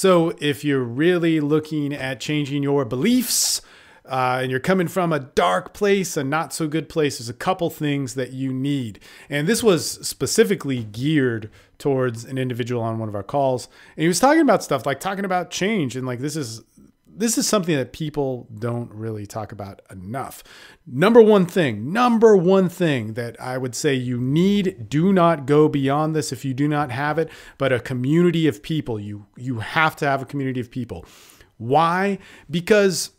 So if you're really looking at changing your beliefs, and you're coming from a dark place, a not so good place, there's a couple things that you need. And this was specifically geared towards an individual on one of our calls. And he was talking about stuff like talking about change. And like, this is something that people don't really talk about enough. Number one thing that I would say you need, do not go beyond this if you do not have it, but a community of people. You have to have a community of people. Why? Because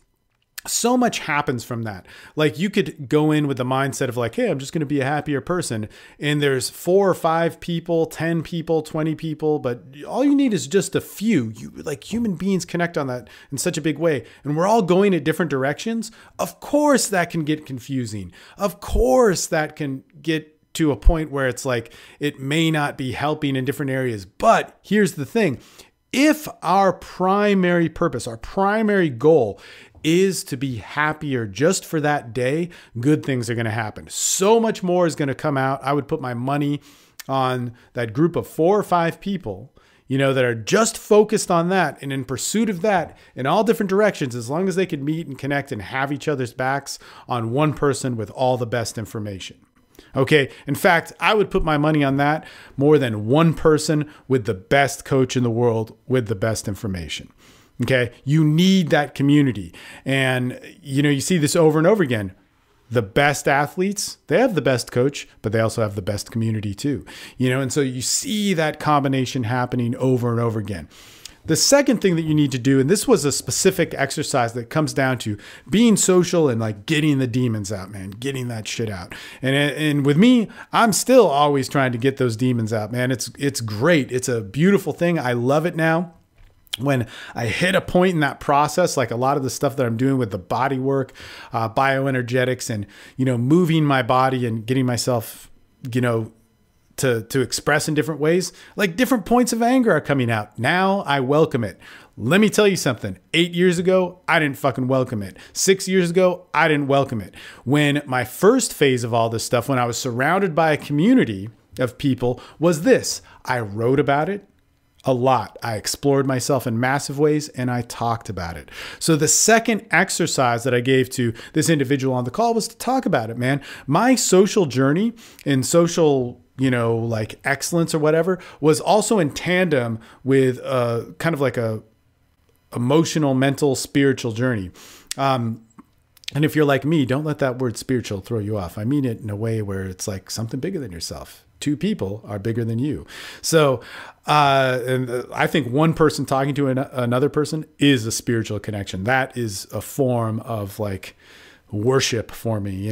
so much happens from that. Like, you could go in with the mindset of like, hey, I'm just going to be a happier person. And there's 4 or 5 people, 10 people, 20 people, but all you need is just a few. Like, human beings connect on that in such a big way. And we're all going at different directions. Of course that can get confusing. Of course that can get to a point where it's like, it may not be helping in different areas. But here's the thing. If our primary purpose, our primary goal is to be happier just for that day, good things are going to happen. So much more is going to come out. I would put my money on that group of 4 or 5 people, that are just focused on that and in pursuit of that in all different directions, as long as they can meet and connect and have each other's backs on one person with all the best information. Okay. In fact, I would put my money on that more than one person with the best coach in the world with the best information. Okay. You need that community. And, you see this over and over again. The best athletes, they have the best coach, but they also have the best community too. And so you see that combination happening over and over again. The second thing that you need to do, and this was a specific exercise that comes down to being social and like getting the demons out, man, getting that shit out. And with me, I'm still always trying to get those demons out, man. It's great. It's a beautiful thing. I love it now. When I hit a point in that process, like a lot of the stuff that I'm doing with the body work, bioenergetics, and, moving my body and getting myself, to express in different ways, like different points of anger are coming out. Now I welcome it. Let me tell you something. 8 years ago, I didn't fucking welcome it. 6 years ago, I didn't welcome it. When my first phase of all this stuff, when I was surrounded by a community of people, was this. I wrote about it a lot. I explored myself in massive ways and I talked about it. So the second exercise that I gave to this individual on the call was to talk about it, man. My social journey and social, like excellence or whatever was also in tandem with kind of like a emotional, mental, spiritual journey. And if you're like me, don't let that word spiritual throw you off. I mean it in a way where it's like something bigger than yourself. 2 people are bigger than you. So, and I think one person talking to another person is a spiritual connection. That is a form of like worship for me,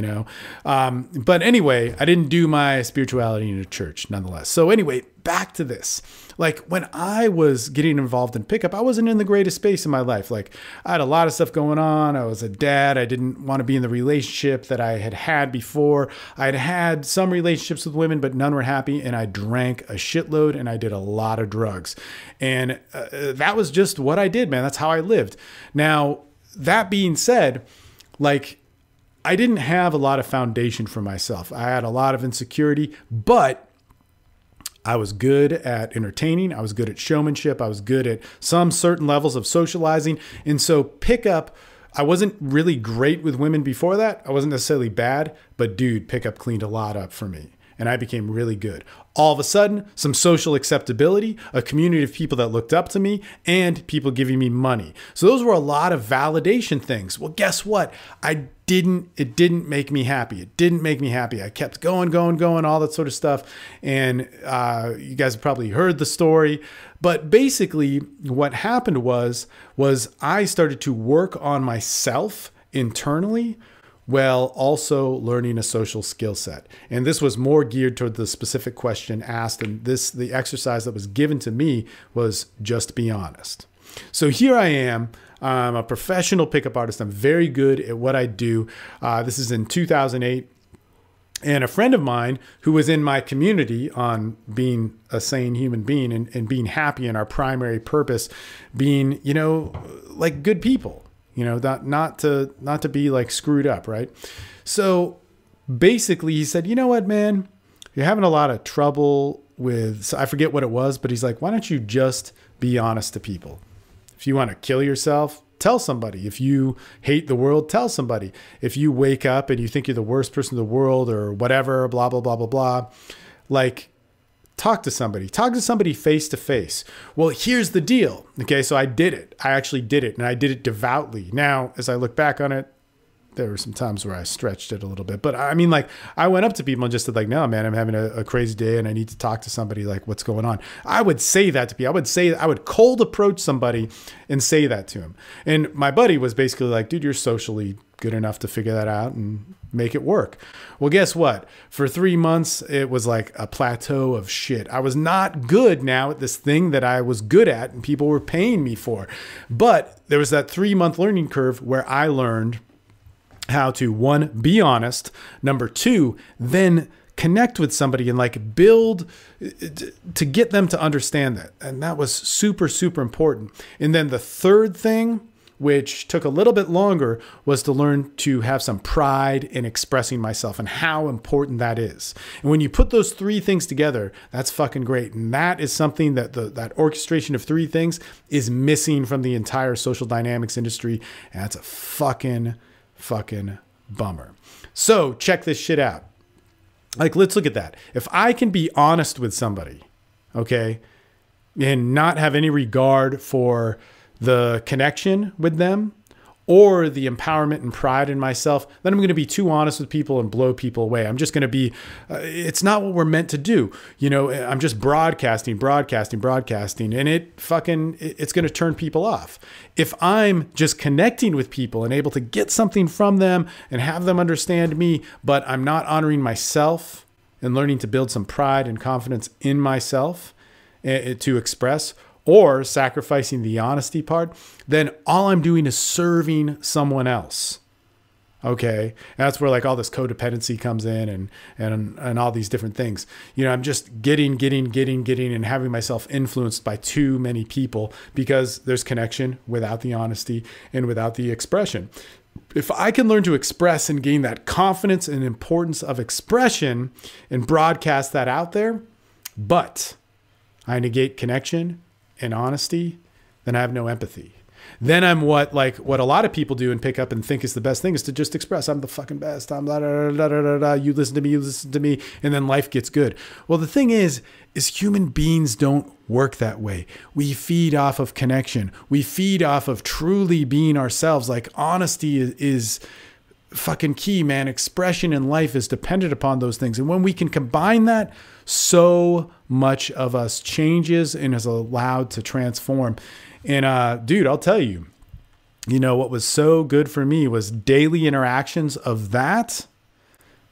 But anyway, I didn't do my spirituality in a church nonetheless. So anyway, back to this. Like when I was getting involved in pickup, I wasn't in the greatest space in my life. Like I had a lot of stuff going on. I was a dad. I didn't want to be in the relationship that I had before. I'd had some relationships with women, but none were happy. And I drank a shitload and I did a lot of drugs. And that was just what I did, man. That's how I lived. Now, that being said, like, I didn't have a lot of foundation for myself. I had a lot of insecurity, but I was good at entertaining. I was good at showmanship. I was good at some certain levels of socializing. And so pickup, I wasn't really great with women before that. I wasn't necessarily bad, but dude, pickup cleaned a lot up for me. And I became really good. All of a sudden, some social acceptability, a community of people that looked up to me, and people giving me money. So those were a lot of validation things. Well, guess what? It didn't make me happy. It didn't make me happy. I kept going, all that sort of stuff. And you guys have probably heard the story. But basically, what happened was I started to work on myself internally, while also learning a social skill set. And this was more geared toward the specific question asked. And the exercise that was given to me was just be honest. So here I am. I'm a professional pickup artist. I'm very good at what I do. This is in 2008. And a friend of mine who was in my community on being a sane human being and being happy in our primary purpose, being, like good people. Not to be like screwed up, right? So basically he said, you know what, man, you're having a lot of trouble with, so I forget what it was, but he's like, why don't you just be honest to people? If you want to kill yourself, tell somebody. If you hate the world, tell somebody. If you wake up and you think you're the worst person in the world or whatever, blah, blah, blah, blah, blah, like, talk to somebody face to face. Well, here's the deal. Okay. So I did it. I actually did it, and I did it devoutly. Now, as I look back on it, there were some times where I stretched it a little bit, but I mean, like, I went up to people and just said, like, no, man, I'm having a crazy day and I need to talk to somebody. Like, what's going on? I would say that to people. I would cold approach somebody and say that to him. And my buddy was basically like, dude, you're socially good enough to figure that out and make it work. Well, guess what? For 3 months, it was like a plateau of shit. I was not good now at this thing that I was good at and people were paying me for. But there was that 3-month learning curve where I learned how to, 1, be honest. Number 2, then connect with somebody and like build to get them to understand that. And that was super, super important. And then the third thing, which took a little bit longer, was to learn to have some pride in expressing myself and how important that is. And when you put those 3 things together, that's fucking great. And that is something that that orchestration of 3 things is missing from the entire social dynamics industry. And that's a fucking bummer. So check this shit out. Like, let's look at that. If I can be honest with somebody, okay, and not have any regard for the connection with them or the empowerment and pride in myself, then I'm going to be too honest with people and blow people away. I'm just going to be, it's not what we're meant to do. You know, I'm just broadcasting, and it's going to turn people off. If I'm just connecting with people and able to get something from them and have them understand me, but I'm not honoring myself and learning to build some pride and confidence in myself to express, or sacrificing the honesty part, then all I'm doing is serving someone else. Okay. And that's where like all this codependency comes in and all these different things. You know, I'm just getting and having myself influenced by too many people because there's connection without the honesty and without the expression. If I can learn to express and gain that confidence and importance of expression and broadcast that out there, but I negate connection and honesty, then I have no empathy. Then I'm what a lot of people do and pick up and think is the best thing is to just express, I'm the fucking best. I'm blah, blah, blah, blah, blah, blah. You listen to me. And then life gets good. Well, the thing is human beings don't work that way. We feed off of connection. We feed off of truly being ourselves. Like, honesty is fucking key, man. Expression in life is dependent upon those things. And when we can combine that, so much of us changes and is allowed to transform. And dude, I'll tell you, you know, what was so good for me was daily interactions of that.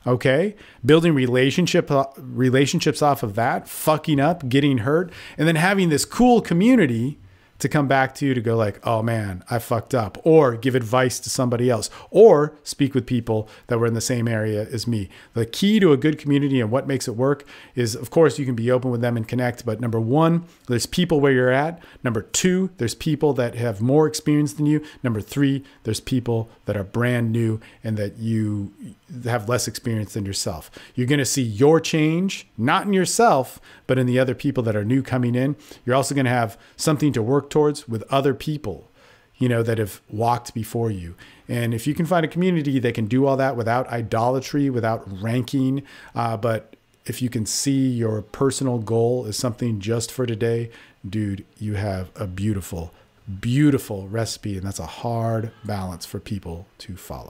Okay. Building relationships off of that, fucking up, getting hurt, and then having this cool community to come back to you to go like, oh man, I fucked up, or give advice to somebody else, or speak with people that were in the same area as me. The key to a good community and what makes it work is, of course, you can be open with them and connect. But number 1, there's people where you're at. Number 2, there's people that have more experience than you. Number 3, there's people that are brand new and that you have less experience than yourself. You're going to see your change, not in yourself, but in the other people that are new coming in. You're also going to have something to work towards with other people, you know, that have walked before you. And if you can find a community that can do all that without idolatry, without ranking, but if you can see your personal goal is something just for today, dude, you have a beautiful, beautiful recipe. And that's a hard balance for people to follow.